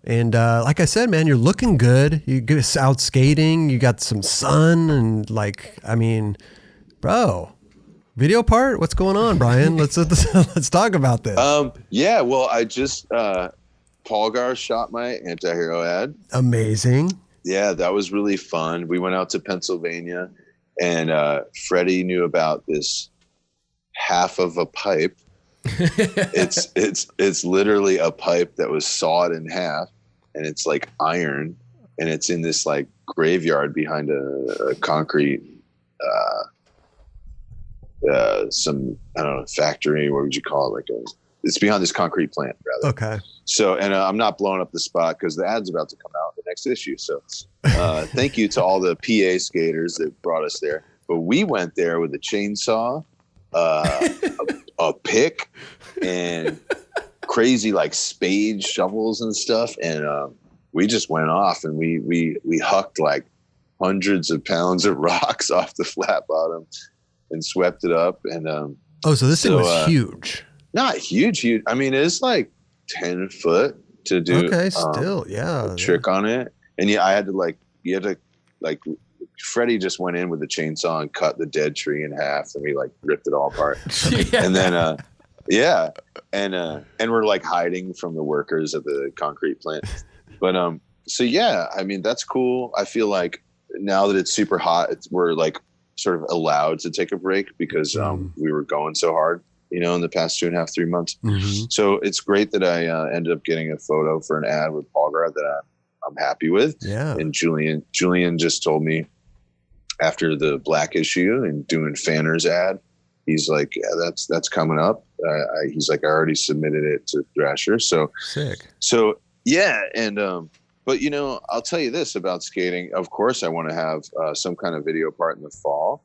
And like I said, man, you're looking good. You get out skating. You got some sun, and like, I mean, bro, video part. What's going on, Brian? Let's talk about this. Yeah. Well, I just Paul Gar shot my Antihero ad. Amazing. Yeah, that was really fun. We went out to Pennsylvania, and Freddie knew about this half of a pipe. It's literally a pipe that was sawed in half, and it's like iron, and it's in this like graveyard behind a concrete some, I don't know, factory. What would you call it? It's behind this concrete plant, rather. Okay. So, and I'm not blowing up the spot because the ad's about to come out in the next issue. So thank you to all the PA skaters that brought us there. But we went there with a chainsaw, a pick, and crazy like spade shovels and stuff. And we just went off, and we hucked like hundreds of pounds of rocks off the flat bottom and swept it up. And so this thing was huge. Not huge. I mean, it's like 10 foot to do. Okay, still, yeah. A trick on it. And yeah, you had to Freddie just went in with the chainsaw and cut the dead tree in half, and we like ripped it all apart. Yeah. And then, and we're like hiding from the workers at the concrete plant. But, so yeah, I mean, that's cool. I feel like now that it's super hot, we're like sort of allowed to take a break because, we were going so hard, in the past 2.5, 3 months. Mm-hmm. So it's great that I ended up getting a photo for an ad with Paul Gar that I'm happy with. Yeah. And Julian just told me after the Black issue and doing Fanner's ad, he's like, yeah, that's coming up. He's like, I already submitted it to Thrasher. So sick. So yeah. And, but I'll tell you this about skating. Of course I want to have some kind of video part in the fall.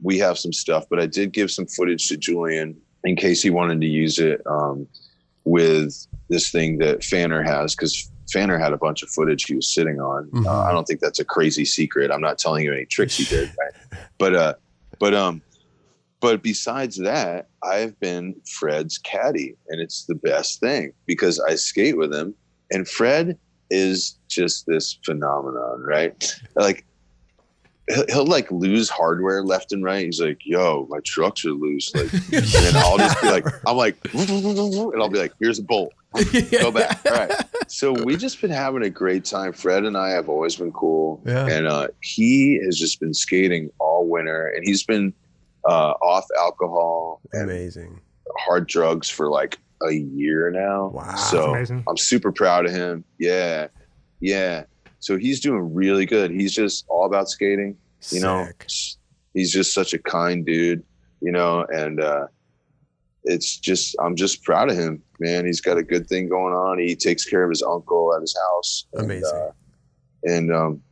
We have some stuff, but I did give some footage to Julian in case he wanted to use it with this thing that Fanner has, because Fanner had a bunch of footage he was sitting on. Mm-hmm. I don't think that's a crazy secret. I'm not telling you any tricks he did, right? But besides that, I've been Fred's caddy, and it's the best thing because I skate with him, and Fred is just this phenomenon, right? Like, he'll like lose hardware left and right. He's like, yo, my trucks are loose. Like, and then I'll just be like, I'm like, and I'll be like, here's a bolt. Go back. All right. So we just been having a great time. Fred and I have always been cool. Yeah. And he has just been skating all winter, and he's been off alcohol and hard drugs for like a year now. Wow. So I'm super proud of him. Yeah. Yeah. So he's doing really good. He's just all about skating, He's just such a kind dude, and it's just, I'm just proud of him, man. He's got a good thing going on. He takes care of his uncle at his house. Amazing. And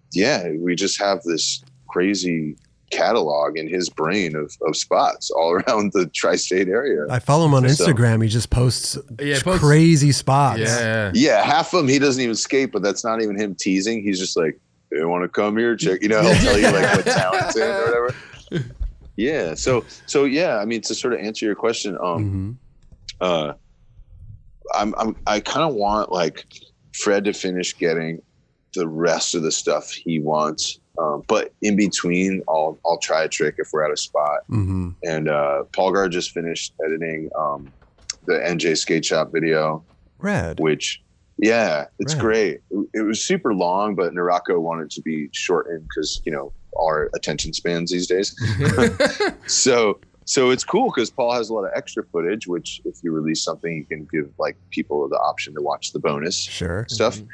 we just have this crazy catalog in his brain of spots all around the tri-state area. I follow him on Instagram. He just posts crazy spots. Yeah, half of them he doesn't even skate, but that's not even him teasing. He's just like, "Hey, want to come here, check?" He'll tell you like what town it's in or whatever. Yeah. So yeah. I mean, to sort of answer your question, I kind of want like Fred to finish getting the rest of the stuff he wants. But in between, I'll try a trick if we're at a spot. Mm-hmm. And Paul Gar just finished editing the NJ Skate Shop video. Rad. Which, it's great. It was super long, but Narako wanted to be shortened because, our attention spans these days. So it's cool because Paul has a lot of extra footage, which if you release something, you can give like people the option to watch the bonus stuff. Mm-hmm.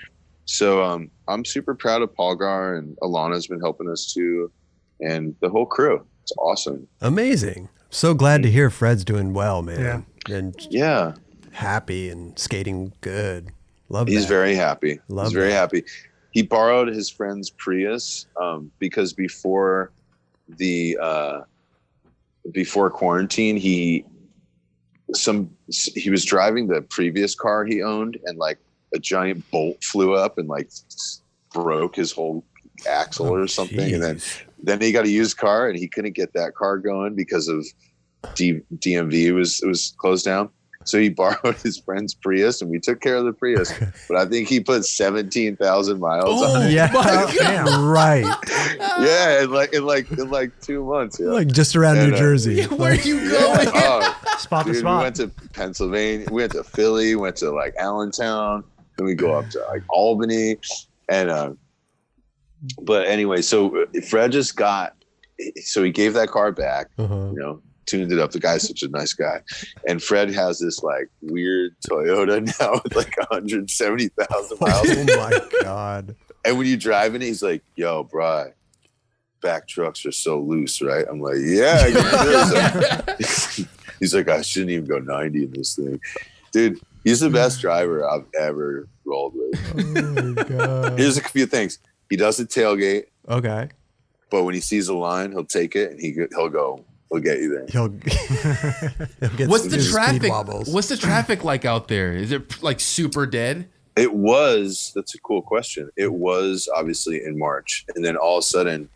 So I'm super proud of Paul Gar, and Alana's been helping us too, and the whole crew. It's awesome. Amazing. So glad to hear Fred's doing well, man. Yeah. And happy and skating good. Love that. He's very happy. He's very happy. He borrowed his friend's Prius because before quarantine, he was driving the previous car he owned, and like a giant bolt flew up and like broke his whole axle or something. Geez. And then he got a used car, and he couldn't get that car going because of DMV was closed down. So he borrowed his friend's Prius, and we took care of the Prius. But I think he put 17,000 miles on it. Yeah, right. Yeah, in like 2 months. Yeah. Like just around New Jersey. Where are you going? Spot to Dude, spot. we went to Pennsylvania. We went to Philly. Went to like Allentown. Then we go up to like Albany, and but anyway, so Fred just got. So he gave that car back. You know, tuned it up. The guy's such a nice guy, and Fred has this like weird Toyota now with like 170,000 miles. Oh my god! And when you drive in, he's like, "Yo, bro, back trucks are so loose, right?" I'm like, "Yeah." He's like, "I shouldn't even go 90 in this thing, dude." He's the best driver I've ever rolled with. Oh my god! Here's a few things. He doesn't tailgate. Okay. But when he sees a line, he'll take it and he'll get you there. He'll get What's the speed traffic? wobbles. What's the traffic like out there? Is it like super dead? That's a cool question. It was obviously in March. And then all of a sudden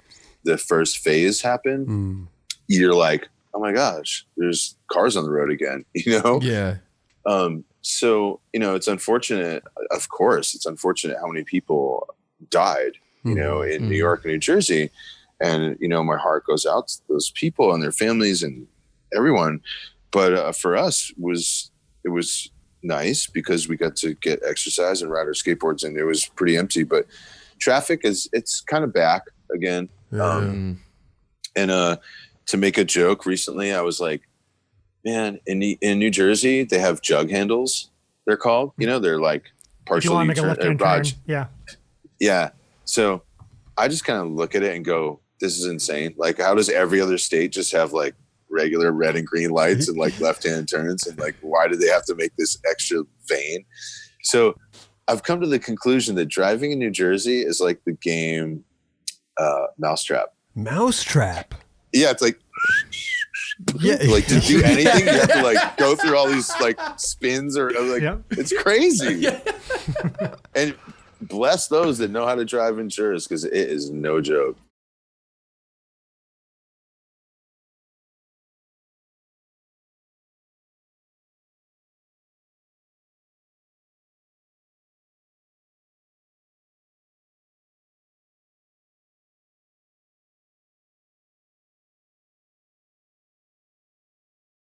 the first phase happened. You're like, oh my gosh, there's cars on the road again, you know? Yeah. So, you know, it's unfortunate. Of course, it's unfortunate how many people died, you know, in New York and New Jersey. And, you know, my heart goes out to those people and their families and everyone. But for us, it was nice because we got to get exercise and ride our skateboards, and it was pretty empty. But traffic it's kind of back again. And to make a joke recently, I was like, man, in New Jersey, they have jug handles, they're called. You know, they're like partially If you want to make a left-hand turn. Yeah. Yeah. So I just kind of look at it and go, this is insane. Like, how does every other state just have like regular red and green lights and like left-hand turns? And like, why do they have to make this extra vein? So I've come to the conclusion that driving in New Jersey is like the game Mousetrap. Mousetrap. Yeah, it's like, yeah, like to do anything, you have to like go through all these like spins or like, it's crazy. And bless those that know how to drive in Jersey, because it is no joke.